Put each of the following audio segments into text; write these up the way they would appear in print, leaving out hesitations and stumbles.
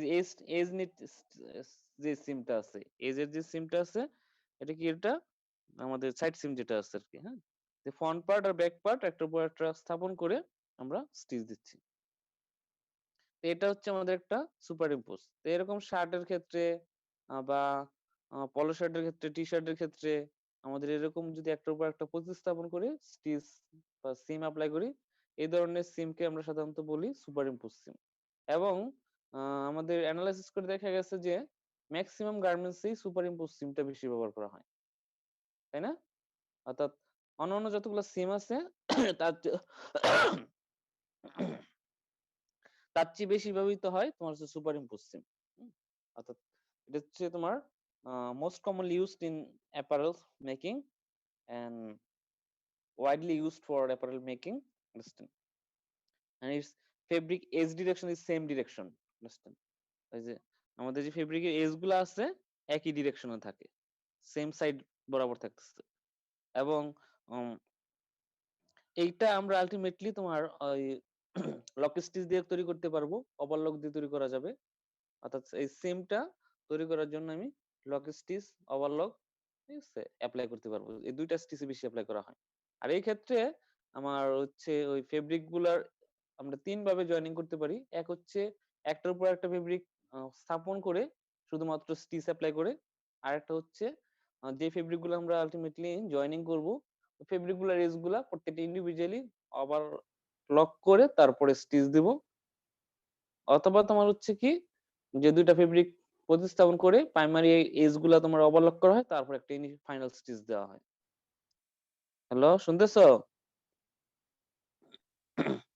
Age age NEET যে সিমটা আছে, এজের যে সিমটা আছে, এটা কি, এটা আমাদের সাইড সিম যেটা আছে আর কি। হ্যাঁ, যে ফ্রন্ট পার্ট আর ব্যাক পার্ট একটার উপর একটা স্থাপন করে আমরা স্টিচ দিচ্ছি। তো এটা হচ্ছে আমাদের একটা সুপার ইম্পোজ। তো এরকম শার্টের ক্ষেত্রে বা পলো শার্টের ক্ষেত্রে, টি শার্টের ক্ষেত্রে আমাদের এরকম যদি একটার উপর একটা প্রতিস্থাপন করে স্টিচ বা সিম অ্যাপ্লাই করি, এই ধরনের সিমকে আমরা সাধারণত বলি সুপার ইম্পোজ সিম। এবং আমাদের অ্যানালাইসিস করে দেখা গেছে যে ম্যাক্সিমাম গার্মেন্টসেই সুপার ইম্পোজ সিমটা বেশি ব্যবহার করা হয়, তাই না? অর্থাৎ অন্যান্য যতগুলো সিম আছে তার তার চেয়ে বেশি ব্যবহৃত হয় তোমার হচ্ছে সুপার ইম্পোজ সিম। অর্থাৎ এটা হচ্ছে তোমার most commonly used in apparel making and widely used for apparel making, understand, and its fabric edge direction is same direction, understand, এই যে আমাদের যে ফেব্রিকের এজ গুলো আছে একই ডিরেকশনে থাকে, সেম সাইড বরাবর থাকতেছে। এবং উম, এইটা আমরা আলটিমেটলি তোমার ওই লক স্টিচ দিয়ে তৈরি করতে পারবো, ওভারলক দিয়ে তৈরি করা যাবে। অর্থাৎ এই সেমটা তৈরি করার জন্য আমি লক স্টিচ, ওভারলক, ঠিক আছে, অ্যাপ্লাই করতে পারবো। এই দুইটা স্টিচে বেশি অ্যাপ্লাই করা হয়। আর এই ক্ষেত্রে আমার হচ্ছে ওই ফেব্রিক গুলার আমরা তিন ভাবে জয়েনিং করতে পারি। এক হচ্ছে একটার উপর একটা ফেব্রিক স্থাপন করে শুধুমাত্র স্টিচ অ্যাপ্লাই করে। আর একটা হচ্ছে যে ফেব্রিক গুলো আমরা আলটিমেটলি জয়েনিং করব, ফেব্রিক গুলার এজ গুলা প্রত্যেকটা ইন্ডিভিজুয়ালি আবার লক করে তারপরে স্টিচ দিব। অথবা তোমার হচ্ছে কি, যে দুইটা ফেব্রিক প্রতিস্থাপন করে প্রাইমারি এজ গুলা তোমার ওভারলক করা হয়, তারপর একটা ফাইনাল স্টিচ দেওয়া হয়। হ্যালো, শুনতেছো?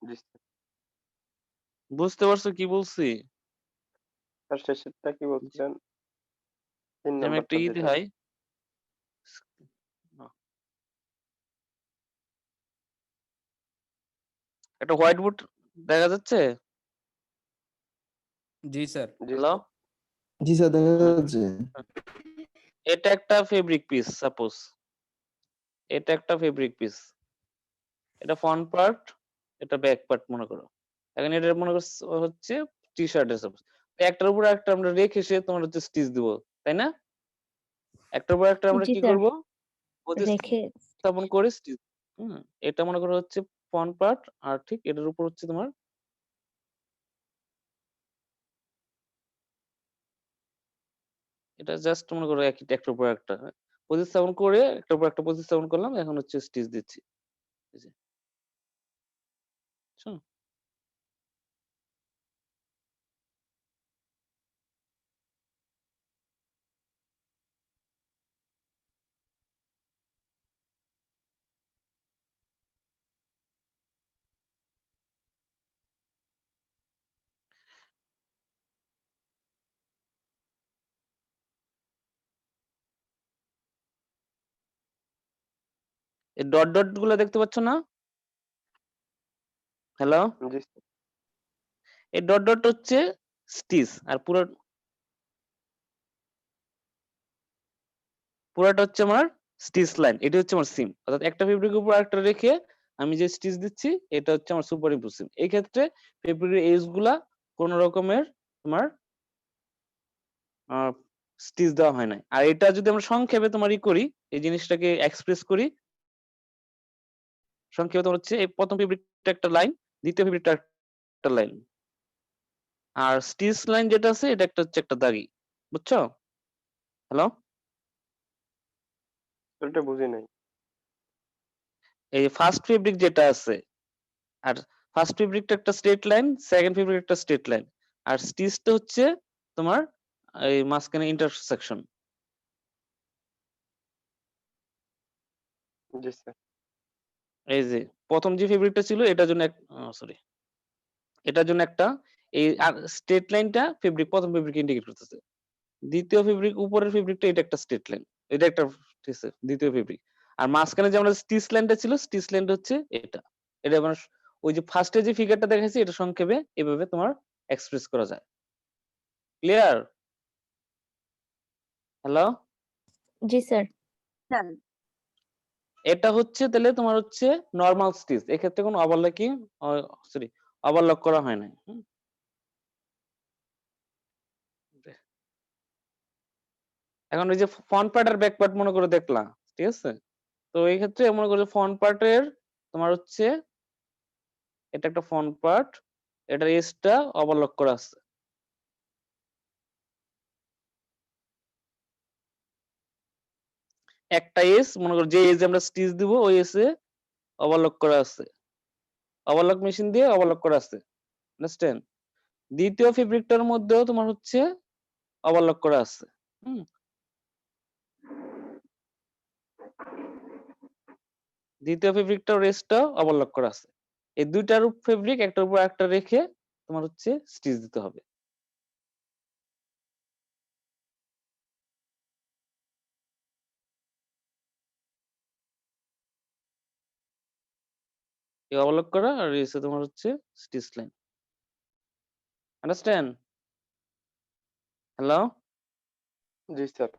জি স্যার। বুঝতে পারছো কি বলছি? স্যার শেষেরটা কি যে বলছিলেন? ৩ যে আমি একটা নাম্বারটা ই যেটা। দেখাই, একটা হোয়াইট বোর্ড দেখা যাচ্ছে? জি স্যার। জি হ্যালো, স্যার। জি স্যার, দেখা যাচ্ছে। এটা একটা ফেব্রিক পিস, সাপোজ এটা একটা ফেব্রিক পিস, এটা ফ্রন্ট পার্ট, এটা ব্যাক পার্ট মনে করো। এখন এটা মনে করো হচ্ছে টি শার্টের সাপোজ, একটার উপর একটা আমরা রেখে সে তোমার হচ্ছে স্টিচ দিব, তাই না? একটার উপর একটা আমরা জি কি স্যার, করব, রেখে প্রতিস্থাপন করে স্টিচ। এটা মনে করো হচ্ছে ফ্রন্ট পার্ট, আর ঠিক এটার উপর হচ্ছে তোমার এটা জাস্ট মনে করো একটার উপর একটা প্রতিস্থাপন করে একটার উপর একটা প্রতিস্থাপন করলাম, এখন হচ্ছে স্টিচ দিচ্ছি। এই যে, বুঝছো? এই ডট ডট গুলো দেখতে পাচ্ছ না? হ্যালো, জি স্যার। এই ডট ডট হচ্ছে স্টিচ, আর পুরাটা হচ্ছে আমার স্টিচ লাইন, এটা হচ্ছে আমার সিম। অর্থাৎ একটা ফেব্রিকের উপর একটা রেখে আমি যে স্টিচ দিচ্ছি, এটা হচ্ছে আমার সুপার ইম্পোজ সিম। এই ক্ষেত্রে ফেব্রিকের এজ গুলা কোন রকমের তোমার স্টিচ দেওয়া হয় না। আর এটা যদি আমরা সংক্ষেপে তোমার ই করি, এই জিনিসটাকে এক্সপ্রেস করি সংক্ষেপে, তোমার হচ্ছে এই প্রথম ফেব্রিকটা একটা লাইন, দ্বিতীয় ফেব্রিকটা একটা লাইন, আর স্টিচ লাইন যেটা আছে এটা একটা হচ্ছে একটা দাগি। বুঝছো? হ্যালো, এটা বুঝি নাই। এই ফার্স্ট ফেব্রিক যেটা আছে, আর ফার্স্ট ফেব্রিকটা একটা স্ট্রেট লাইন, সেকেন্ড ফেব্রিক একটা স্ট্রেট লাইন, আর স্টিচটা হচ্ছে তোমার এই মাঝখানে ইন্টারসেকশন। জি স্যার। এই যে প্রথম যে ফেব্রিকটা ছিল এটার জন্য সরি, এটার জন্য একটা, এই স্ট্রেট লাইনটা ফেব্রিক, প্রথম ফেব্রিক ইন্ডিকেট করতেছে। দ্বিতীয় ফেব্রিক, উপরের ফেব্রিকটা এটা একটা স্ট্রেট লাইন, এটা একটা, ঠিক আছে, দ্বিতীয় ফেব্রিক। আর মাঝখানে যে আমরা স্টিচ লাইনটা ছিল, স্টিচ লাইনটা হচ্ছে এটা। এটা মানে ওই যে ফার্স্টে যে ফিগারটা দেখাইছি, এটা সংক্ষেপে এভাবে তোমার এক্সপ্রেস করা যায়। ক্লিয়ার? হ্যালো, জি স্যার। এটা হচ্ছে তাহলে তোমার হচ্ছে নরমাল স্টিচ, এক্ষেত্রে কোনো ওভারলকিং, সরি, ওভারলক করা হয় না। এখন ওই যে ফ্রন্ট পার্ট আর ব্যাক পার্ট মনে করে দেখলাম, ঠিক আছে? তো এই ক্ষেত্রে মনে করো ফ্রন্ট পার্টের তোমার হচ্ছে এটা একটা ফ্রন্ট পার্ট, এটার এজটা ওভারলক করা আছে। একটা এজ মনে করো যে এজে আমরা স্টিচ দিব ওই এজে ওভারলক করা আছে, ওভারলক মেশিন দিয়ে ওভারলক করা আছে, আন্ডারস্ট্যান্ড? দ্বিতীয় ফেব্রিকটার মধ্যেও তোমার হচ্ছে ওভারলক করা আছে। দ্বিতীয় ফেব্রিকটার রেস্টটা ওভারলক করা আছে। এই দুইটার ফেব্রিক একটার উপর একটা রেখে তোমার হচ্ছে স্টিচ দিতে হবে। এই ওভারলক করা আর এসে তোমার হচ্ছে স্টিচ লাইন, আন্ডারস্ট্যান্ড? হ্যালো? জি স্যার।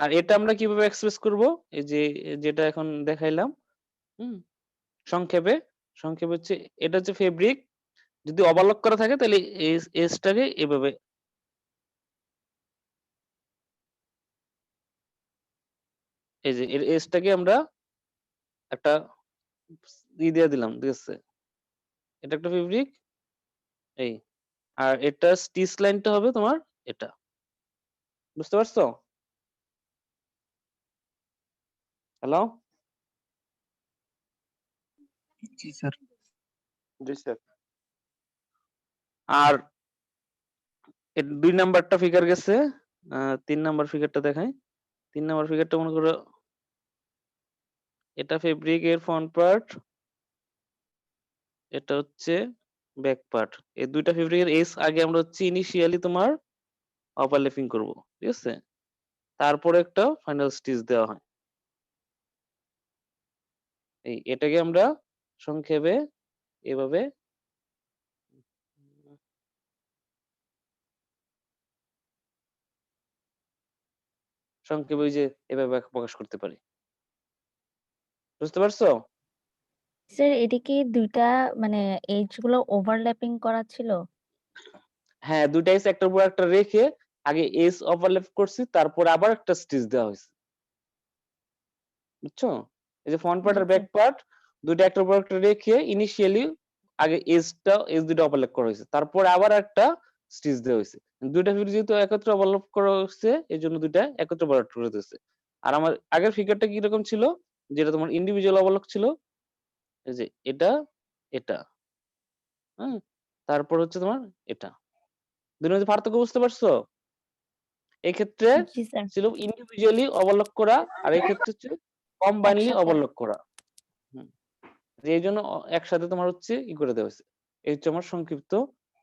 আর এটা আমরা কিভাবে এক্সপ্রেস করব? এই যে যেটা এখন দেখাইলাম, সংক্ষেপে সংক্ষেপে হচ্ছে এটা হচ্ছে ফেব্রিক, যদি ওভারলক করা থাকে তাহলে এজটাকে এভাবে এই যে এর এজটাকে আমরা একটা দিয়ে দিলাম, ঠিক আছে? এটা একটা ফেব্রিক এই, আর এটা স্টিচ লাইনটা হবে তোমার এটা, বুঝতে পারছো? হ্যালো? জি স্যার। জি স্যার। আর ২ নাম্বারটা ফিগার গেছে, ৩ নাম্বার ফিগারটা দেখাই। ৩ নাম্বার ফিগারটা মনে করো এটা ফেব্রিক এর ফ্রন্ট পার্ট, এটা হচ্ছে ব্যাক পার্ট। এই দুইটা ফেব্রিকের এজ আগে আমরা হচ্ছে ইনিশিয়ালি তোমার ওভারল্যাপিং করব, ঠিক আছে? তারপরে একটা ফাইনাল স্টিচ দেওয়া হয়। এটাকে আমরা সংক্ষেপে এভাবে সংক্ষেপে ওই যে এভাবে প্রকাশ করতে পারি, বুঝতে পারছো? স্যার এটা কি ২ টা মানে এজ গুলো ওভারল্যাপিং করা ছিল? হ্যাঁ, দুইটা এজ একটার উপর একটা রেখে আগে এজ ওভারল্যাপ করছি, তারপর আবার একটা স্টিচ দেওয়া হয়েছে, বুঝছো? এই যে ফ্রন্ট পার্ট জি আর স্যার। ব্যাক পার্ট দুইটা একটার উপর একটা রেখে ইনিশিয়ালি আগে এজ দুইটা ওভারল্যাপ করা হয়েছে, তারপর আবার একটা স্টিচ দেওয়া হয়েছে। দুইটা ফিগার যেহেতু একত্রে ওভারল্যাপ করা হয়েছে এই জন্য দুইটা একত্রে ওভারল্যাপ করে দিয়েছে। আর আমার আগের ফিগারটা কিরকম ছিল, যেটা তোমার ইন্ডিভিজুয়াল ওভারল্যাপ ছিল, এই যে এটা এটা, হ্যাঁ, তারপর হচ্ছে তোমার এটা, দুটোর মধ্যে পার্থক্য বুঝতে পারছো? এই ক্ষেত্রে জি স্যার। ছিল ইন্ডিভিজুয়ালি ওভারলক করা, আর এই ক্ষেত্রে হচ্ছে কম্বাইনলি একসাথে। ওভারলক করা। হুম, যে এই জন্য একসাথে তোমার হচ্ছে করে দেওয়া হয়েছে। এই হচ্ছে আমার সংক্ষিপ্ত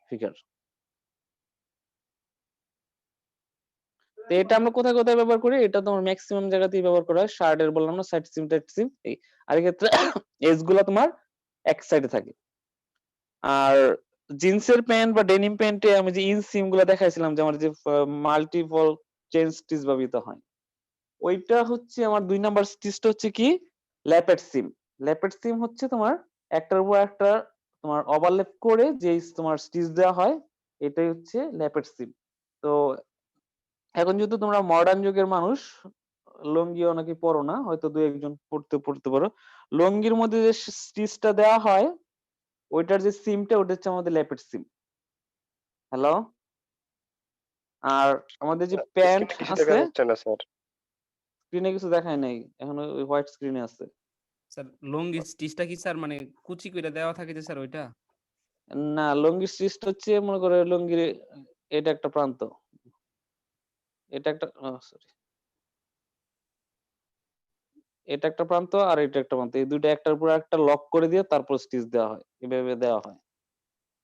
ফিগার। তো এটা আমরা কোথায় কোথায় ব্যবহার করি? এটা তোমার ম্যাক্সিমাম জায়গাতেই ব্যবহার করা হয়। শার্টের বললাম না, সাইড সিম টাইট সিম এই। আর এই ক্ষেত্রে এজ গুলা তোমার এক সাইডে থাকে। আর জিন্সের প্যান্ট বা ডেনিম প্যান্টে আমি যে ইনসিম গুলা দেখাইছিলাম যে আমার যে মাল্টিপল চেইন স্টিচ ব্যবহৃত হয়, ওইটা হচ্ছে আমার ২ নাম্বার স্টিচটা হচ্ছে কি ল্যাপেট সিম। ল্যাপেট সিম হচ্ছে তোমার একটার উপর একটা তোমার ওভারল্যাপ করে যে তোমার স্টিচ দেওয়া হয়, এটাই হচ্ছে ল্যাপেট সিম। তো এখন যেহেতু তোমরা মডার্ন যুগের মানুষ, লুঙ্গি অনেকে পরো না, হয়তো ২-১ জন পড়তে পারো। লুঙ্গির মধ্যে যে স্টিচটা দেওয়া হয় ওইটার যে সিমটা ওটা হচ্ছে আমাদের ল্যাপেট সিম। হ্যালো? আর আমাদের যে প্যান্ট স্ক্রিনে কিছু দেখা আছে, যাচ্ছে না স্যার। স্ক্রিনে কিছু দেখায় নাই। এখনো ওই হোয়াইট স্ক্রিনে আছে। স্যার লুঙ্গির স্টিচটা কি স্যার মানে কুচি কইরা দেওয়া থাকে যে স্যার ওইটা? না, লুঙ্গির স্টিচটা হচ্ছে মনে করো লুঙ্গির এটা একটা প্রান্ত। এটা একটা সরি। এটা একটা প্রান্ত আর এটা একটা প্রান্ত। এই ২ টা একটার উপর একটা লক করে দিয়ে তারপর স্টিচ দেওয়া হয়। এভাবে দেওয়া হয়।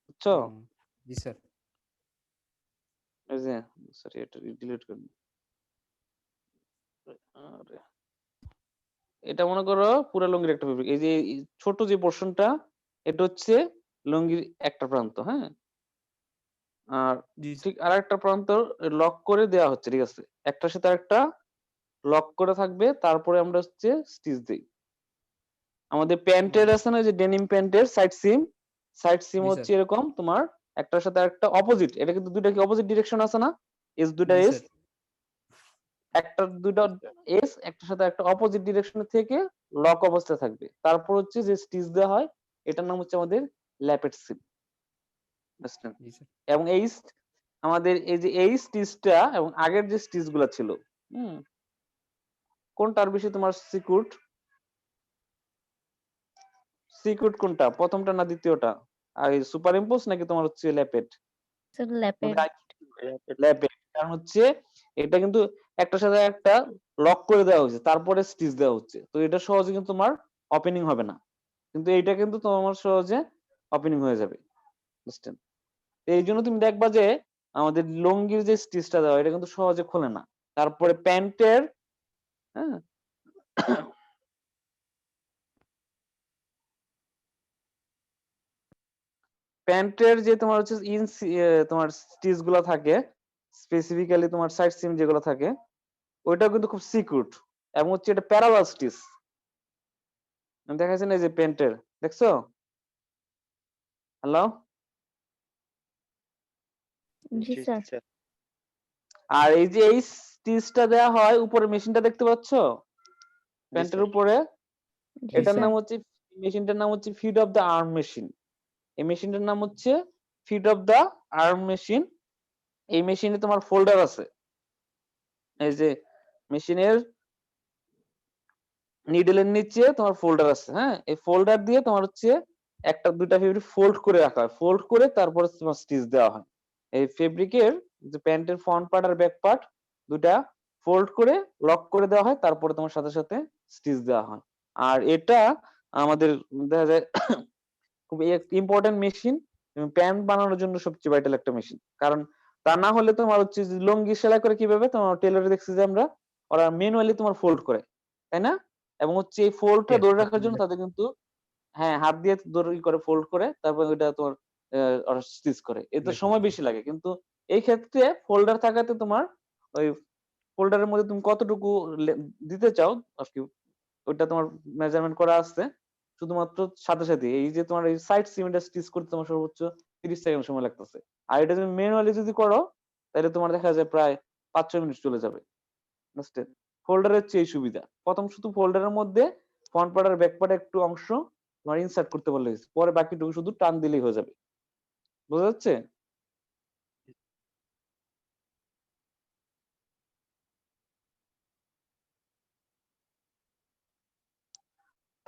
বুঝছো? ও জি স্যার। এই যে সরি এটা ডিলিট করে দিই। আরে এটা মনে করো পুরা লুঙ্গির একটা ফেব্রিক। এই যে ছোট যে পোরশনটা এটা হচ্ছে লুঙ্গির একটা প্রান্ত, হ্যাঁ? আর জি ঠিক আরেকটা প্রান্ত লক করে দেওয়া হচ্ছে, ঠিক আছে? একটার সাথে আরেকটা লক করে থাকবে, তারপরে আমরা হচ্ছে স্টিচ দেই। আমাদের প্যান্টের আছে না যে ডেনিম প্যান্টের সাইড সিম জি হচ্ছে স্যার। এরকম তোমার একটার সাথে আরেকটা অপোজিট। এটা কিন্তু দুইটা কি অপোজিট ডিরেকশন আছে না? এজ দুইটা জি এজ স্যার। একটা দুইটা এজ একটার সাথে একটা অপোজিট ডিরেকশনে থেকে লক অবস্থায় থাকবে। তারপর হচ্ছে যে স্টিচ দেওয়া হয় এটার নাম হচ্ছে আমাদের ল্যাপেট সিম। বুঝছেন? জি স্যার। এবং আমাদের এই যে এই স্টিচটা এবং আগের যে স্টিচ গুলা ছিল, কোনটার বেশি তোমার সিকিউরড? সিকিউরড কোনটা? প্রথমটা না দ্বিতীয়টা? আর সুপার ইম্পোজ নাকি তোমার হচ্ছে ল্যাপেট? স্যার ল্যাপেড। ল্যাপেট। কারণ হচ্ছে এটা কিন্তু একটার সাথে একটা লক করে দেওয়া হয়েছে, তারপরে স্টিচ দেওয়া হচ্ছে। তো এটা সহজে কিন্তু তোমার ওপেনিং হবে না। কিন্তু এইটা কিন্তু তোমার সহজে ওপেনিং হয়ে যাবে। বুঝছেন? এই জন্য তুমি দেখবা যে আমাদের লুঙ্গির যে স্টিচটা দেওয়া এটা কিন্তু সহজে খোলে না। তারপরে প্যান্টের, হ্যাঁ, প্যান্টের যে তোমার হচ্ছে তোমার স্টিচ গুলো থাকে, স্পেসিফিক্যালি তোমার সাইড সিম যেগুলো থাকে, ওইটাও কিন্তু খুব সিকিউরড এবং হচ্ছে এটা প্যারালাল স্টিচ। দেখা যাচ্ছে না এই যে প্যান্টের, দেখছো? হ্যালো? জি জি স্যার। স্যার। আর এই যে এই স্টিচটা দেওয়া হয় উপরে মেশিনটা দেখতে পাচ্ছ জি প্যান্টের স্যার। উপরে, জি এটার স্যার। নাম হচ্ছে, মেশিনটার নাম হচ্ছে feed off the arm machine. এই মেশিনটার নাম হচ্ছে feed off the arm machine. এই মেশিনে তোমার ফোল্ডার আছে। এই যে মেশিনের নিডলের নিচে তোমার ফোল্ডার আছে, হ্যাঁ, এই ফোল্ডার দিয়ে তোমার হচ্ছে একটা দুইটা ফেব্রিক ফোল্ড করে রাখা হয়, ফোল্ড করে তারপরে তোমার স্টিচ দেওয়া হয়। এই ফেব্রিকের যে প্যান্টের ফ্রন্ট পার্ট আর ব্যাক পার্ট দুটা ফোল্ড করে লক করে দেওয়া হয়, তারপরে তোমার সাথে সাথে স্টিচ দেওয়া হয়। আর এটা আমাদের দেখা যায় খুব ইম্পর্টেন্ট মেশিন, প্যান্ট বানানোর জন্য সবচেয়ে ভাইটাল একটা মেশিন। কারণ তা না হলে তোমার হচ্ছে যে লুঙ্গি সেলাই করে কিভাবে তোমার টেলরে দেখছি যে আমরা, ওরা ম্যানুয়ালি তোমার ফোল্ড করে, তাই না? এবং হচ্ছে এই ফোল্ডটা Yes, ধরে হাত রাখার জন্য দিয়ে। তাদের কিন্তু, হ্যাঁ, হাত দিয়ে ধরে করে ফোল্ড করে তারপর ওইটা তোমার ওরা স্টিচ করে। এতে Like সময় বেশি লাগে, কিন্তু এই ক্ষেত্রে ফোল্ডার থাকাতে তোমার ওই ফোল্ডারের মধ্যে তুমি কতটুকু দিতে চাও আর কি, ওইটা তোমার মেজারমেন্ট করা আছে। শুধুমাত্র সাথে সাথে এই যে তোমার এই সাইড সিমেন্টটা স্টিচ করতে তোমার সর্বোচ্চ 30 সেকেন্ড সময় লাগতেছে। আর এটা তুমি ম্যানুয়ালি যদি করো তাহলে তোমার দেখা যায় প্রায় 5-6 মিনিট চলে যাবে। বুঝছেন? ফোল্ডারের চেয়ে সুবিধা। প্রথম শুধু ফোল্ডারের মধ্যে ফ্রন্ট পার্ট আর ব্যাক পার্ট একটু অংশ তোমার ইনসার্ট করতে পারলে হয়েছে। পরে বাকিটুকু শুধু টান দিলেই হয়ে যাবে। বোঝা যাচ্ছে?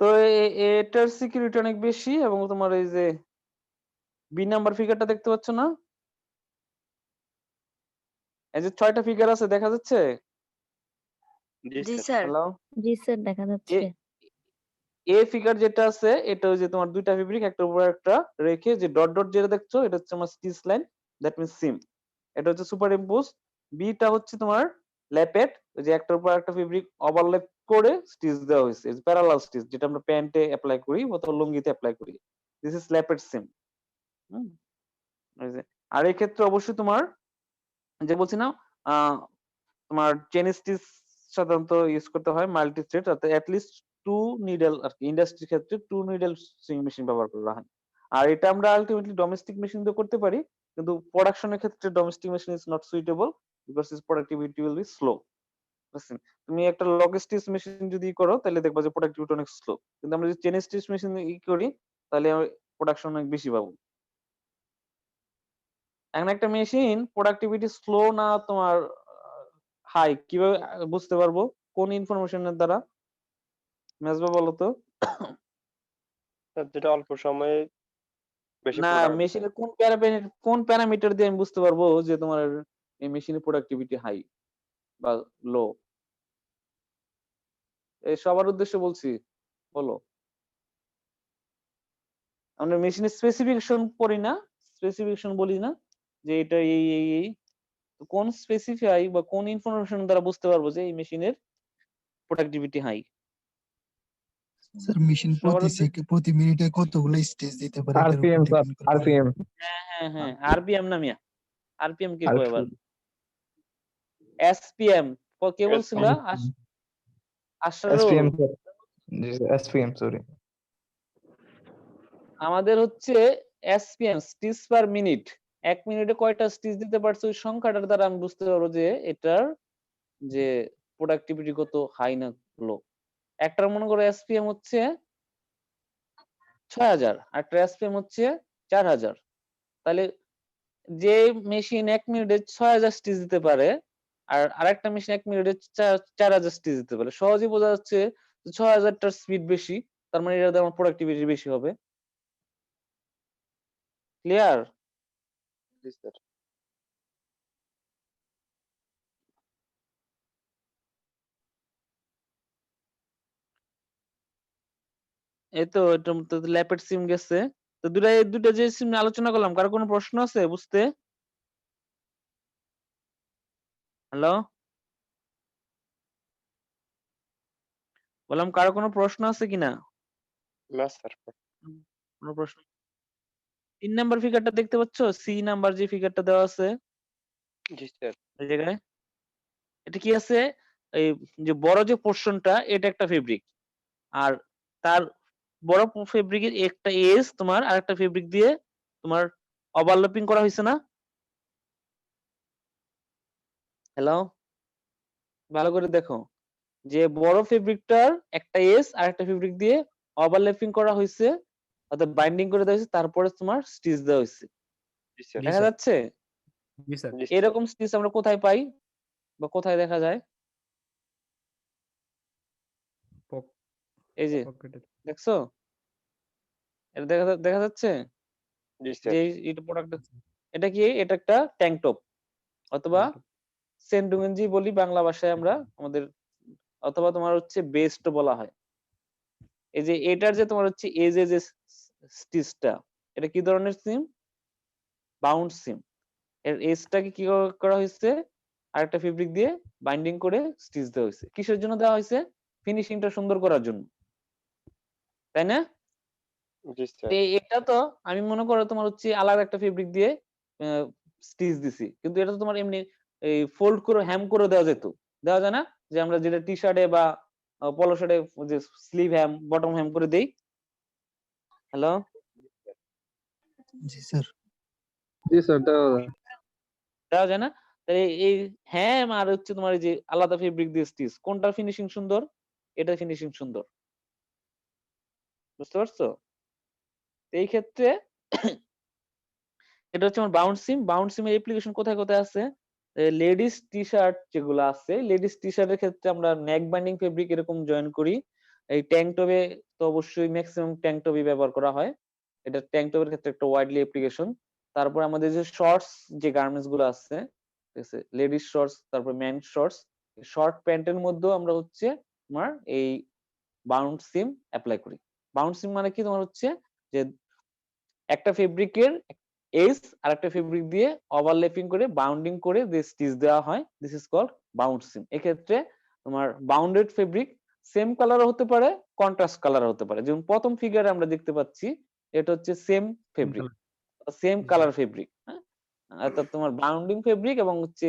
তো এটার সিকিউরিটি অনেক বেশি এবং তোমার এই যে বি নাম্বার ফিগারটা দেখতে পাচ্ছ না? এই যে 6টা ফিগার আছে দেখা যাচ্ছে? জি জি স্যার। স্যার। হ্যালো? জি স্যার দেখা এ যাচ্ছে। এ ফিগার যেটা আছে এটা ওই যে তোমার দুইটা ফেব্রিক একটার উপর একটা রেখে যে ডট ডট যেটা দেখছো এটা হচ্ছে আমার স্টিচ লাইন, দ্যাট মিন্স সিম। এটা হচ্ছে সুপার ইম্পোজ। বিটা হচ্ছে তোমার ল্যাপেট, ওই যে একটার উপর একটা ফেব্রিক ওভারল্যাপ করে স্টিচ দেওয়া হয়েছে, প্যারালাল স্টিচ যেটা আমরা প্যান্টে অ্যাপ্লাই করি অথবা লুঙ্গিতে অ্যাপ্লাই করি। দিস ইজ ল্যাপেট সিম। হুম, এই যে আর এই ক্ষেত্রে অবশ্যই তোমার যে বলছি না, আহ তোমার চেন স্টিচ সাধারণত ইউজ করতে হয় মাল্টি থ্রেড, অর্থাৎ লিস্ট 2 নিডল আর কি, ইন্ডাস্ট্রির ক্ষেত্রে 2 নিডল সুইং মেশিন ব্যবহার করা হয়। আর এটা আমরা আলটিমেটলি ডোমেস্টিক মেশিন দিয়ে করতে পারি, কিন্তু প্রোডাকশনের ক্ষেত্রে domestic machine is not suitable because it's productivity will be slow. বুঝছেন? তুমি একটা লগ স্টিচ মেশিন যদি করো তাহলে দেখবা যে প্রোডাক্টিভিটি অনেক স্লো, কিন্তু আমরা যদি চেন স্টিচ মেশিন করি তাহলে প্রোডাকশন অনেক বেশি পাবো। এখন একটা মেশিন প্রোডাক্টিভিটি স্লো না তোমার হাই কিভাবে বুঝতে পারবো? কোন ইনফরমেশনের দ্বারা? মেজবা বলো তো। স্যার যেটা অল্প সময়ে বেশি না, প্রোডাক্ট দেয়। মেশিনের কোন প্যারামিটার দিয়ে আমি বুঝতে পারবো যে তোমার এই মেশিনের প্রোডাক্টিভিটি হাই বা লো? এই সবার উদ্দেশ্যে বলছি, বলো। আমরা মেশিনের স্পেসিফিকেশন পড়ি না, স্পেসিফিকেশন বলি না যে এটা এই তো কোন স্পেসিফাই বা কোন ইনফরমেশন দ্বারা বুঝতে পারবো যে এই মেশিনের প্রোডাক্টিভিটি হাই? স্যার মেশিন সবার উদ্দেশ্যে, প্রতি মিনিটে কতগুলো স্টেজ দিতে পারে এটার উপর আরপিএম স্যার, ডিপেন্ড করে। আরপিএম। হ্যাঁ হ্যাঁ হ্যাঁ, আরপিএম না মিয়া, আরপিএম কে কয় এবার? আরপিএম। এসপিএম কে বলছিল? এসপিএম আশরারুল। স্যার। জি এসপিএম সরি। আমাদের হচ্ছে এসপিএম, স্টিচ পার মিনিট। 1 মিনিটে কয়টা স্টিচ দিতে পারছো ওই সংখ্যাটার দ্বারা আমি বুঝতে পারবো যে এটার যে প্রোডাক্টিভিটি কত হাই না লো। একটার মনে করো এসপিএম হচ্ছে ৬০০০ আর একটা এসপিএম হচ্ছে ৪০০০। তাহলে যে মেশিন ১ মিনিটে ৬০০০ স্টিচ দিতে পারে আর আরেকটা মেশিন ১ মিনিটে ৪০০০ স্টিচ দিতে পারে, সহজেই বোঝা যাচ্ছে ৬০০০ টার স্পিড বেশি, তার মানে এটাতে আমার প্রোডাক্টিভিটি বেশি হবে। ক্লিয়ার? জি স্যার। এই তো এটার মধ্যে ল্যাপেট সিম গেছে। তো দুটা যে সিম নিয়ে আলোচনা করলাম, কারো কোনো প্রশ্ন আছে বুঝতে? হ্যালো? বললাম কারো কোনো প্রশ্ন আছে কিনা? না স্যার। কোনো প্রশ্ন? ৩ নাম্বার ফিগারটা দেখতে পাচ্ছ? সি নাম্বার যে ফিগারটা দেওয়া আছে জি স্যার। এই জায়গায়। এটা কি আছে? এই যে বড় যে পোরশনটা এটা একটা ফেব্রিক। আর তার বড় ফেব্রিকের একটা এজ তোমার আরেকটা ফেব্রিক দিয়ে তোমার ওভারল্যাপিং করা হইছে না? হ্যালো? ভালো করে দেখো। যে বড় ফেব্রিকটার একটা এজ আরেকটা ফেব্রিক দিয়ে ওভারল্যাপিং করা হইছে, অর্থাৎ বাইন্ডিং করে দেওয়া হইছে, তারপরে তোমার স্টিচ দেওয়া হইছে। জি স্যার। জি দেখা স্যার। যাচ্ছে? জি স্যার। জি স্যার। এরকম স্টিচ আমরা কোথায় পাই বা কোথায় দেখা যায়? পক- এই যে পকেটে। দেখছো? এটা দেখা যাচ্ছে? জি যে স্যার। এটা প্রোডাক্ট, এটা কি? এটা একটা ট্যাংক টপ অথবা সেন্ডুগেঞ্জি বলি বাংলা ভাষায় আমরা আমাদের, অথবা তোমার হচ্ছে বেস্ট বলা হয়। এই যে এটার যে তোমার হচ্ছে এই যে স্টিচটা, এটা কি ধরনের সিম? বাউন্ড সিম। এর এজটাকে কি করা হয়েছে? আরেকটা ফেব্রিক দিয়ে বাইন্ডিং করে স্টিচ দেওয়া হয়েছে। কিসের জন্য দেওয়া হয়েছে? ফিনিশিংটা সুন্দর করার জন্য, তাই না? জি স্যার। এটা তো আমি মনে করো তোমার হচ্ছে আলাদা একটা ফেব্রিক দিয়ে স্টিচ দিছি, কিন্তু এটা তো তোমার এমনি এই ফোল্ড করে হ্যাম করে দেওয়া যেত, দেওয়া যায় না? যে আমরা যেটা টি শার্টে বা পলো শার্টে যে স্লিভ হ্যাম বটম হ্যাম করে দেই। হ্যালো? জি স্যার। জি স্যার, দেওয়া যায়। দেওয়া যায় না? তাহলে এই হ্যাম আর হচ্ছে তোমার এই যে আলাদা ফেব্রিক দিয়ে স্টিচ, কোনটার ফিনিশিং সুন্দর? এটার ফিনিশিং সুন্দর। বুঝতে পারছো? এই ক্ষেত্রে এটা হচ্ছে আমার বাউন্ড সিম। বাউন্ড সিমের অ্যাপ্লিকেশন কোথায় কোথায় আছে? লেডিস টি শার্ট যেগুলো আছে, লেডিস টি শার্টের ক্ষেত্রে আমরা নেক বাইন্ডিং ফেব্রিক এরকম জয়েন করি। এই ট্যাঙ্ক টপে তো অবশ্যই ম্যাক্সিমাম ট্যাঙ্ক টপই ব্যবহার করা হয়। এটা ট্যাঙ্ক টপের ক্ষেত্রে একটা ওয়াইডলি অ্যাপ্লিকেশন। তারপর আমাদের যে শর্টস যে গার্মেন্টস গুলো আছে, ঠিক আছে, লেডিস শর্টস, তারপর মেন শর্টস, শর্ট প্যান্টের মধ্যেও আমরা হচ্ছে তোমার এই বাউন্ড সিম অ্যাপ্লাই করি। বাউন্ড সিম মানে কি? তোমার হচ্ছে যে একটা ফেব্রিকের এজ আরেকটা ফেব্রিক দিয়ে ওভারল্যাপিং করে বাউন্ডিং করে যে স্টিচ দেওয়া হয়, দিস ইজ কল্ড বাউন্ড সিম। এক্ষেত্রে তোমার বাউন্ডেড ফেব্রিক সেম কালারও হতে পারে, কন্ট্রাস্ট কালার হতে পারে। যেমন প্রথম ফিগারে আমরা দেখতে পাচ্ছি এটা হচ্ছে same fabric, same colour fabric. হ্যাঁ, অর্থাৎ তোমার বাউন্ডিং ফেব্রিক এবং হচ্ছে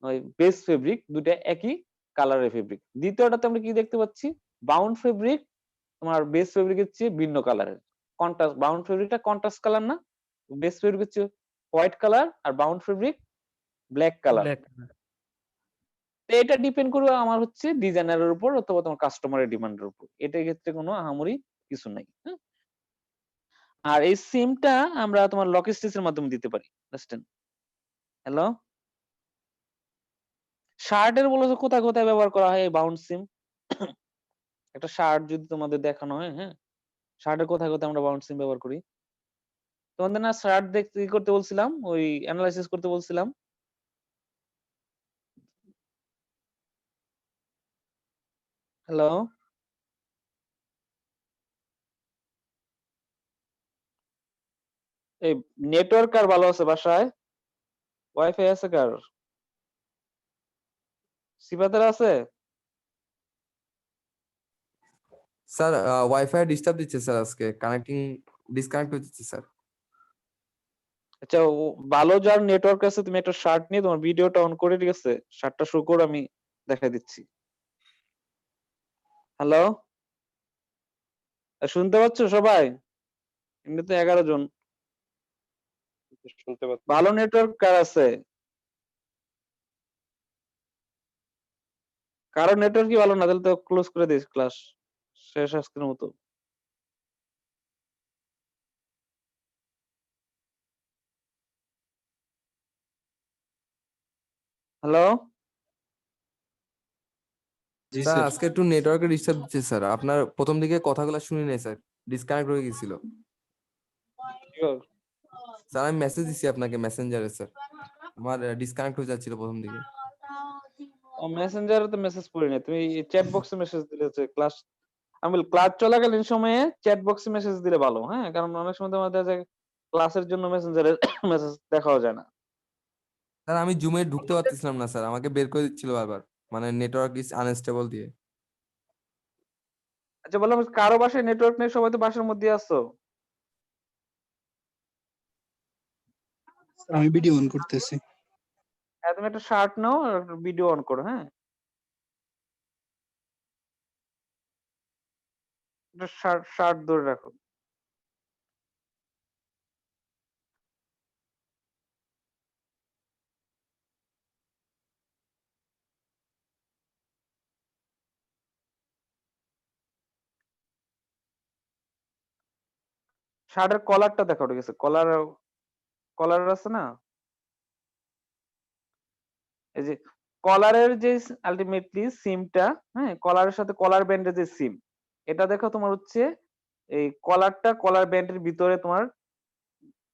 ওই বেস ফেব্রিক দুটো একই কালারের ফেব্রিক। দ্বিতীয়টাতে আমরা কি দেখতে পাচ্ছি? বাউন্ড ফেব্রিক তোমার বেস ফেব্রিকের চেয়ে ভিন্ন কালারের। কন্ট্রাস্ট, বাউন্ড ফেব্রিকটা কন্ট্রাস্ট কালার না? বেস ফেব্রিক হচ্ছে white colour are bound fabric black colour. Black. তো এটা ডিপেন্ড করবে আমার হচ্ছে ডিজাইনারের উপর অথবা তোমার কাস্টমারের ডিমান্ডের উপর। এটার ক্ষেত্রে কোনো আহামরি কিছু নাই। হ্যাঁ? আর এই সিমটা আমরা তোমার লক স্টিচের মাধ্যমে দিতে পারি। বুঝছেন? হ্যালো? শার্টের বলেছো কোথায় কোথায় ব্যবহার করা হয় এই বাউন্ড সিম? একটা শার্ট যদি তোমাদের দেখানো হয়, হ্যাঁ, শার্টের কোথায় কোথায় আমরা বাউন্ড সিম ব্যবহার করি? তোমাদের না শার্ট দেখতে ই করতে বলছিলাম, ওই অ্যানালাইসিস করতে বলছিলাম। হ্যালো? এই নেটওয়ার্ক কার ভালো আছে বাসায়? ওয়াইফাই আছে কার? সিফাতের আছে? স্যার ওয়াইফাই ডিস্টার্ব দিচ্ছে স্যার, আজকে কানেক্টিং ডিসকানেক্ট হয়ে যাচ্ছে স্যার। আচ্ছা, ভালো যার নেটওয়ার্ক আছে তুমি একটা শার্ট নিয়ে তোমার ভিডিওটা অন করে, ঠিক আছে, শার্টটা শো করে আমি দেখাই দিচ্ছি। হ্যালো? শুনতে পাচ্ছ সবাই? এমনিতে 11 জন। শুনতে পাচ্ছি। ভালো নেটওয়ার্ক কার আছে? কারো নেটওয়ার্ক কি ভালো না, তাহলে তো ক্লোজ করে দিস ক্লাস শেষ আজকের মতো। হ্যালো, জি স্যার স্যার। আজকে একটু নেটওয়ার্কে ডিস্টার্ব দিচ্ছে স্যার, আপনার প্রথম দিকে কথাগুলো শুনি নাই স্যার, ডিসকানেক্ট হয়ে গেছিল। স্যার আমি মেসেজ দিছি আপনাকে মেসেঞ্জারে স্যার, আমার ডিসকানেক্ট হয়ে যাচ্ছিল প্রথম দিকে। মেসেঞ্জারে তো মেসেজ করিনি, তুমি চ্যাট বক্সে মেসেজ দিলে ক্লাস, আমি ক্লাস চলাকালীন সময়ে চ্যাট বক্সে মেসেজ দিলে ভালো, হ্যাঁ, কারণ অনেক সময় তোমার দেখা যায় ক্লাসের জন্য মেসেঞ্জারে মেসেজ দেখাও যায় না। স্যার আমি জুমে ঢুকতে পারতেছিলাম না স্যার, আমাকে বের করে দিচ্ছিল বারবার, মানে নেটওয়ার্ক ইজ আনস্টেবল দিয়ে। আচ্ছা বললাম, কারো বাসায় নেটওয়ার্ক নেই, সবাই তো বাসার মধ্যে আছো। আমি ভিডিও অন করতেছি। হ্যাঁ, তুমি একটা শার্ট নাও আর ভিডিও অন করো, হ্যাঁ, একটা শার্ট ধরে রাখো। শার্টের কলারটা দেখো, ঠিক আছে, কলার কলার আছে না, এই যে কলারের যে আলটিমেটলি সিমটা, হ্যাঁ, কলারের সাথে কলার ব্যান্ডের যে সিম, এটা দেখো তোমার হচ্ছে এই কলারটা কলার ব্যান্ডের ভিতরে তোমার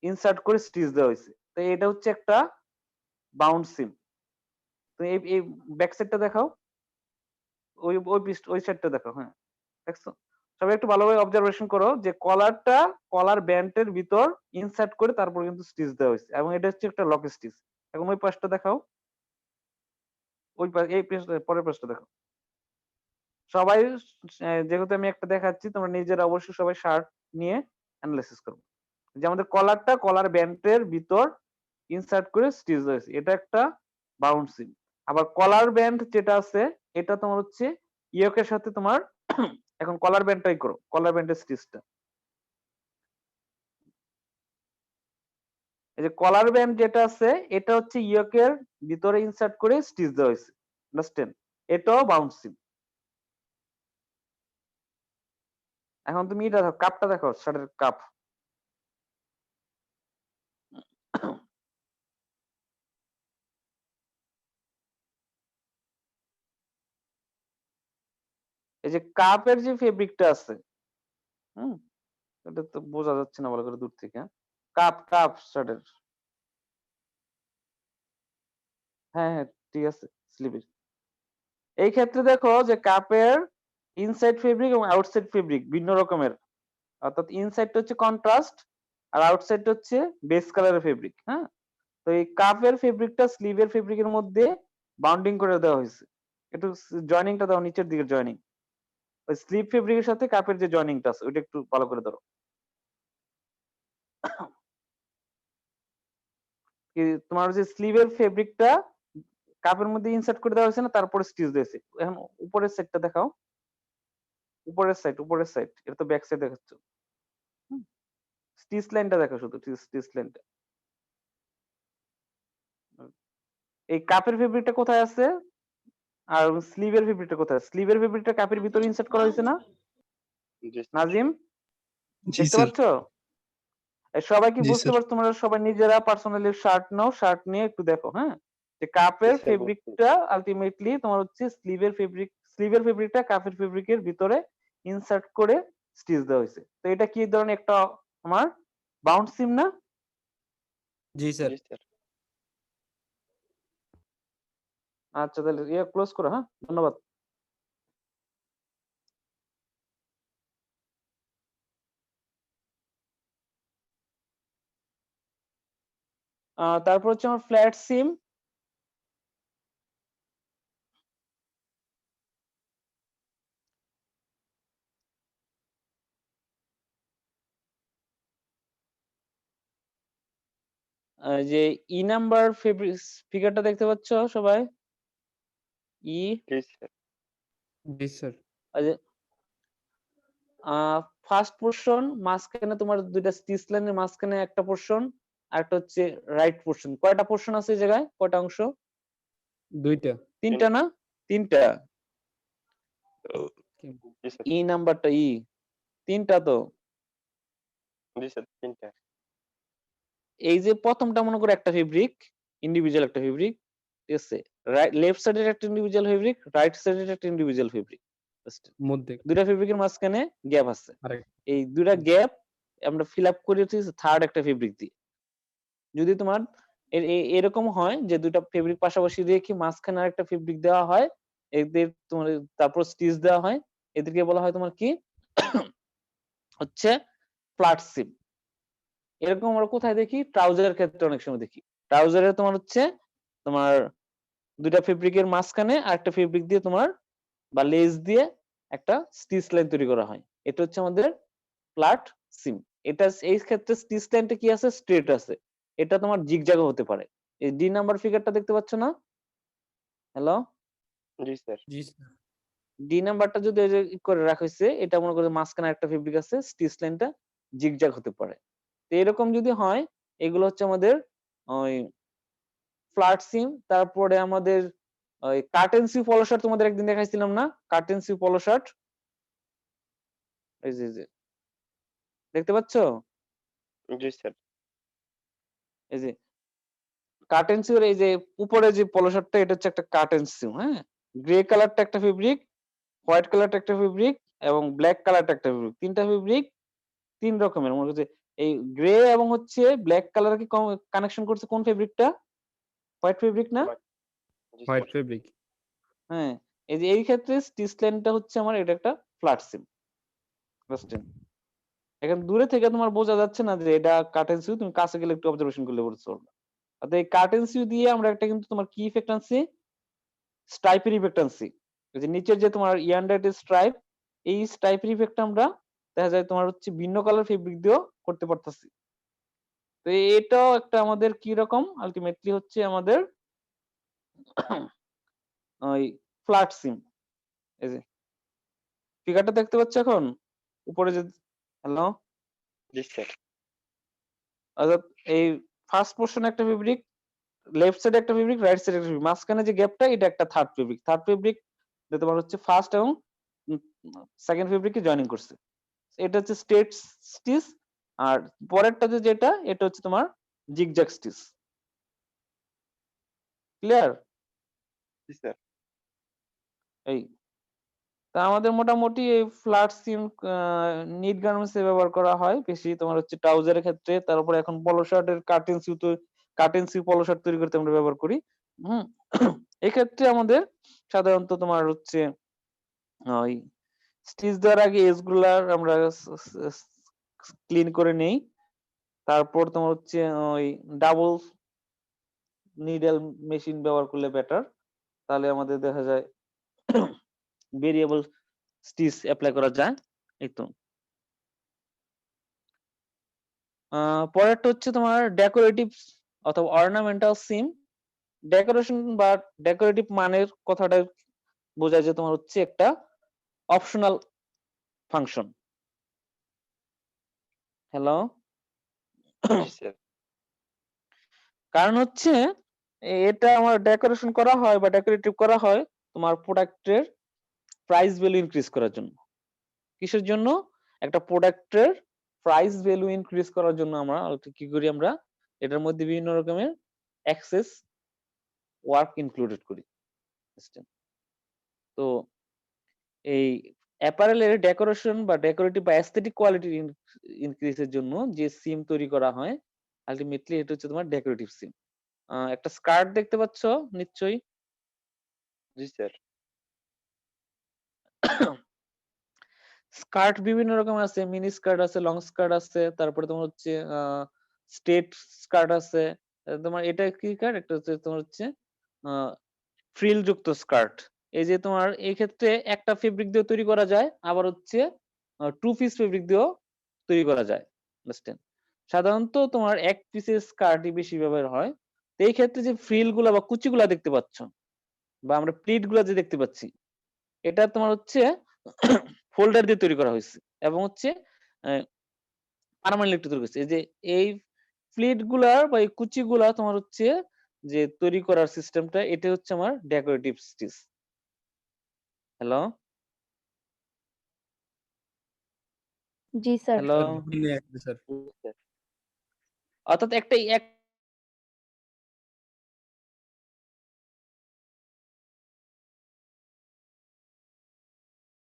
ইনসার্ট করে স্টিচ দেওয়া হয়েছে, তো এটা হচ্ছে একটা বাউন্ড সিম। তো এই ব্যাক সাইডটা দেখাও, ওই ওই ওই সাইডটা দেখাও, হ্যাঁ, দেখছো? সবাই একটু ভালোভাবে অবজারভেশন করো যে কলারটা কলার ব্যান্ডের ভিতর ইনসার্ট করে তারপর কিন্তু স্টিচ দেওয়া হয়েছে, এবং এটা হচ্ছে একটা লক স্টিচ। এখন ওই পাশটা দেখাও, ওই এই পরের পাশটা দেখো। সবাই যেহেতু আমি একটা দেখাচ্ছি, তোমরা নিজেরা অবশ্যই সবাই শার্ট নিয়ে অ্যানালাইসিস করবে যে আমাদের কলারটা কলার ব্যান্ডের ভিতর ইনসার্ট করে স্টিচ হয়েছে, এটা একটা বাউন্ড সিম। আবার কলার ব্যান্ড যেটা আছে এটা তোমার হচ্ছে ইয়কের সাথে তোমার এখন কলার ব্যান্ডটাই করো, কলার ব্যান্ডের স্টিচটা, এই যে কলার ব্যান্ড যেটা আছে এটা হচ্ছে ইয়কের ভিতরে ইনসার্ট করে স্টিচ দেওয়া হয়েছে, আন্ডারস্ট্যান্ড? এটাও বাউন্ড সিম। এখন তুমি এটা দেখো, কাপটা দেখো, শার্টের কাপ, এই যে কাপের যে ফেব্রিকটা আছে, হুম, এটা তো বোঝা যাচ্ছে না ভালো করে দূর থেকে, হ্যাঁ? কাপ কাপ শার্টের, হ্যাঁ হ্যাঁ ঠিক আছে, স্লিভের। এই ক্ষেত্রে দেখো যে কাপের ইনসাইড ফেব্রিক এবং আউটসাইড ফেব্রিক ভিন্ন রকমের, অর্থাৎ ইনসাইডটা হচ্ছে কন্ট্রাস্ট আর আউটসাইডটা হচ্ছে বেস কালারের ফেব্রিক, হ্যাঁ। তো এই কাপের ফেব্রিকটা স্লিভের ফেব্রিকের মধ্যে বাউন্ডিং করে দেওয়া হয়েছে, একটু জয়েনিংটা দাও, নিচের দিকের জয়েনিং, ওই স্লিভ ফেব্রিকের সাথে কাপের যে জয়েনিংটা আছে ওইটা একটু ভালো করে ধরো। তোমার যে স্লিভের ফেব্রিকটা কাপের মধ্যে ইনসার্ট করে দেওয়া হয়েছে না, তারপরে স্টিচ দিয়েছে। এখন উপরের সাইডটা দেখাও, উপরের সাইড, এটা তো ব্যাক সাইড দেখাচ্ছ, স্টিচ লাইনটা দেখো, শুধু স্টিচ লাইনটা। এই কাপের ফেব্রিকটা কোথায় আছে আর স্লিভের ফেব্রিকটা কোথায়? স্লিভের ফেব্রিকটা কাপের ভিতরে ইনসার্ট করা হয়েছে না, জি স্যার। নাজিম? জি দেখতে স্যার। পাচ্ছ? সবাই কি জি বুঝতে স্যার। পারছো? তোমরা সবাই নিজেরা পার্সোনালি শার্ট নাও, শার্ট নিয়ে একটু দেখো, হ্যাঁ, যে কাপের স্যার, ফেব্রিকটা আলটিমেটলি তোমার হচ্ছে স্লিভের ফেব্রিকটা কাপের ফেব্রিকের ভিতরে ইনসার্ট করে স্টিচ দেওয়া হয়েছে। তো এটা কি ধরনের একটা আমার বাউন্ড সিম না? জি স্যার। জি স্যার। আচ্ছা তাহলে ক্লোজ করো, হ্যাঁ, ধন্যবাদ। তারপর হচ্ছে আমার ফ্ল্যাট সিম। যে ই নাম্বার ফেব্রিক ফিগারটা দেখতে পাচ্ছ সবাই? ই, জি স্যার। জি স্যার। ফার্স্ট পোর্শন মাঝখানে তোমার দুইটা স্টিচ লাইনের মাঝখানে একটা পোর্শন, আর একটা হচ্ছে রাইট পোর্শন। কয়টা পোর্শন আছে এই জায়গায়? কয়টা অংশ? দুইটা। তিনটা না? তিনটা। জি স্যার ই নাম্বারটা তিনটা তো। জি স্যার 3টা এই যে প্রথমটা মনে করো একটা ফেব্রিক, ইন্ডিভিজুয়াল একটা ফেব্রিক, ঠিক আছে? লেফট সাইডের একটা ইন্ডিভিজুয়াল ফেব্রিক, রাইট সাইডের একটা ইন্ডিভিজুয়াল ফেব্রিক। মধ্যে দুইটা ফেব্রিকের মাঝখানে গ্যাপ আছে। আরেক এই দুইটা গ্যাপ আমরা ফিল আপ করেছি থার্ড একটা ফেব্রিক দিয়ে। যদি তোমার এরকম হয় যে দুইটা ফেব্রিক পাশাপাশি রেখে মাঝখানে আরেকটা ফেব্রিক দেওয়া হয়, এদের তোমার তারপর স্টিচ দেওয়া হয়, এদেরকে বলা হয় তোমার কি হচ্ছে ফ্ল্যাট সিম। এরকম আমরা কোথায় দেখি? ট্রাউজারের ক্ষেত্রে অনেক সময় দেখি। ট্রাউজারে তোমার হচ্ছে তোমার দুইটা ফেব্রিকের মাঝখানে আরেকটা ফেব্রিক দিয়ে তোমার বা লেস দিয়ে একটা স্টিচ লাইন তৈরি করা হয়। এটা হচ্ছে আমাদের ফ্ল্যাট সিম। এটা এই ক্ষেত্রে স্টিচ লাইনটা কি আছে? স্ট্রেট আছে। এটা তোমার জিগজ্যাগও হতে পারে। এই ডি নাম্বার ফিগারটা দেখতে পাচ্ছ না? হ্যালো? জি স্যার জি স্যার ডি নাম্বারটা যদি এই যে করে রাখা হয়েছে, এটা মনে করো মাঝখানে একটা ফেব্রিক আছে, স্টিচ লাইনটা জিগজ্যাগ হতে পারে। তো এরকম যদি হয়, এগুলো হচ্ছে আমাদের ওই ফ্ল্যাট সিম। তারপরে আমাদের ওই কার্টেন সিউ পলো শার্ট তোমাদের একদিন দেখাইছিলাম না? কার্টেন সিউ পলো শার্ট, এই যে দেখতে পাচ্ছ? জি স্যার এই যে কার্টেন সিউর এই যে উপরে যে পলো শার্টটা, এটা হচ্ছে একটা কার্টেন সিউ, হ্যাঁ? গ্রে কালারটা একটা ফেব্রিক, হোয়াইট কালারটা একটা ফেব্রিক এবং ব্ল্যাক কালারটা একটা ফেব্রিক। তিনটা ফেব্রিক তিন রকমের। মনে করছে এই গ্রে এবং হচ্ছে ব্ল্যাক কালার কি কানেকশন করছে কোন ফেব্রিকটা? হোয়াইট ফেব্রিক না? জি হোয়াইট স্যার ফেব্রিক হ্যাঁ, এই যে এই ক্ষেত্রে স্টিচ লাইনটা হচ্ছে আমার এটা একটা ফ্ল্যাট সিম। বুঝছেন? এখন দূরে থেকে তোমার বোঝা যাচ্ছে না যে এটা কার্টেন সিউ, তুমি কাছে গেলে একটু অবজারভেশন করলে বুঝতে পারবে। অর্থাৎ এই কার্টেন সিউ দিয়ে আমরা একটা কিন্তু তোমার কি ইফেক্ট আনছি? স্ট্রাইপের ইফেক্ট আনছি। এই যে নিচের যে তোমার ইয়ান্ডারেটেড স্ট্রাইপ, এই স্ট্রাইপের ইফেক্ট আমরা দেখা যায় তোমার হচ্ছে ভিন্ন কালার ফেব্রিক দিয়েও করতে পারতাছি। তো এটাও একটা আমাদের কি রকম আলটিমেটলি হচ্ছে আমাদের ওই ফ্ল্যাট সিম। এই যে ফিগারটা দেখতে পাচ্ছ এখন উপরে যে, হ্যালো? জি স্যার অর্থাৎ এই ফার্স্ট পোর্শনে একটা ফেব্রিক, লেফট সাইডে একটা ফেব্রিক, রাইট সাইডে একটা ফেব্রিক, মাঝখানে যে গ্যাপটা এটা একটা থার্ড ফেব্রিক। থার্ড ফেব্রিক তোমার হচ্ছে ফার্স্ট এবং সেকেন্ড ফেব্রিককে জয়েনিং করছে। এটা হচ্ছে স্ট্রেট স্টিচ। আর পরেরটা যেটা, এটা হচ্ছে তোমার জিগজ্যাগ স্টিচ। ক্লিয়ার? জি স্যার এই তা আমাদের মোটামুটি এই ফ্ল্যাট সিম নিট গার্মেন্টস এ ব্যবহার করা হয় বেশি। তোমার হচ্ছে ট্রাউজারের ক্ষেত্রে, তারপরে এখন পলো শার্টের কার্টেন সিউ পলো শার্ট তৈরি করতে আমরা ব্যবহার করি। হুম এই ক্ষেত্রে আমাদের সাধারণত তোমার হচ্ছে ওই স্টিচ দেওয়ার আগে এজ গুলার আমরা ক্লিন করে নেই। তারপর তোমার হচ্ছে ওই ডাবল নিডল মেশিন ব্যবহার করলে বেটার। তাহলে আমাদের দেখা যায় ভেরিয়েবল স্টিচ অ্যাপ্লাই করা যায়। এই তো পরেরটা হচ্ছে তোমার ডেকোরেটিভ অথবা অর্নামেন্টাল সিম। ডেকোরেশন বা ডেকোরেটিভ মানের কথাটা বোঝায় যে তোমার হচ্ছে একটা অপশনাল ফাংশন। হ্যালো? জি স্যার কারণ হচ্ছে এটা আমার ডেকোরেশন করা হয় বা ডেকোরেটিভ করা হয় তোমার প্রোডাক্টের প্রাইস ভ্যালু ইনক্রিজ করার জন্য। কিসের জন্য? একটা প্রোডাক্টের প্রাইস ভ্যালু ইনক্রিজ করার জন্য আমরা কি করি? আমরা এটার মধ্যে বিভিন্ন রকমের অ্যাক্সেস ওয়ার্ক ইনক্লুডেড করি। বুঝছেন? তো এই অ্যাপারেলের ডেকোরেশন বা ডেকোরেটিভ বা অ্যাস্থেটিক কোয়ালিটি ইনক্রিজের জন্য যে সিম তৈরি করা হয়, আলটিমেটলি এটা হচ্ছে তোমার ডেকোরেটিভ সিম। একটা স্কার্ট দেখতে পাচ্ছ নিশ্চয়ই? জি স্যার স্কার্ট বিভিন্ন রকম আছে, মিনি স্কার্ট আছে, লং স্কার্ট আছে, তারপরে তোমার হচ্ছে স্ট্রেট স্কার্ট আছে। তোমার এটা কি স্কার্ট? একটা হচ্ছে তোমার হচ্ছে ফ্রিল যুক্ত স্কার্ট। এই যে তোমার এই ক্ষেত্রে একটা ফেব্রিক দিয়ে তৈরি করা যায়, আবার হচ্ছে টু পিস ফেব্রিক দিয়েও তৈরি করা যায়। বুঝছেন? সাধারণত তোমার এক পিসের স্কার্টই বেশি ব্যবহার হয়। তো এই ক্ষেত্রে যে ফ্রিল গুলা বা কুচি গুলা দেখতে পাচ্ছ বা আমরা প্লিট গুলা যে দেখতে পাচ্ছি, এটা তোমার হচ্ছে ফোল্ডার দিয়ে তৈরি করা হয়েছে এবং হচ্ছে পার্মানেন্টলি তৈরি করছে। এই যে এই প্লিট গুলার বা এই কুচি গুলা তোমার হচ্ছে যে তৈরি করার সিস্টেমটা, এটা হচ্ছে আমার ডেকোরেটিভ স্টিচ। হ্যালো? জি স্যার। হ্যালো ভিন্ন একটা স্যার। জি স্যার। অর্থাৎ একটা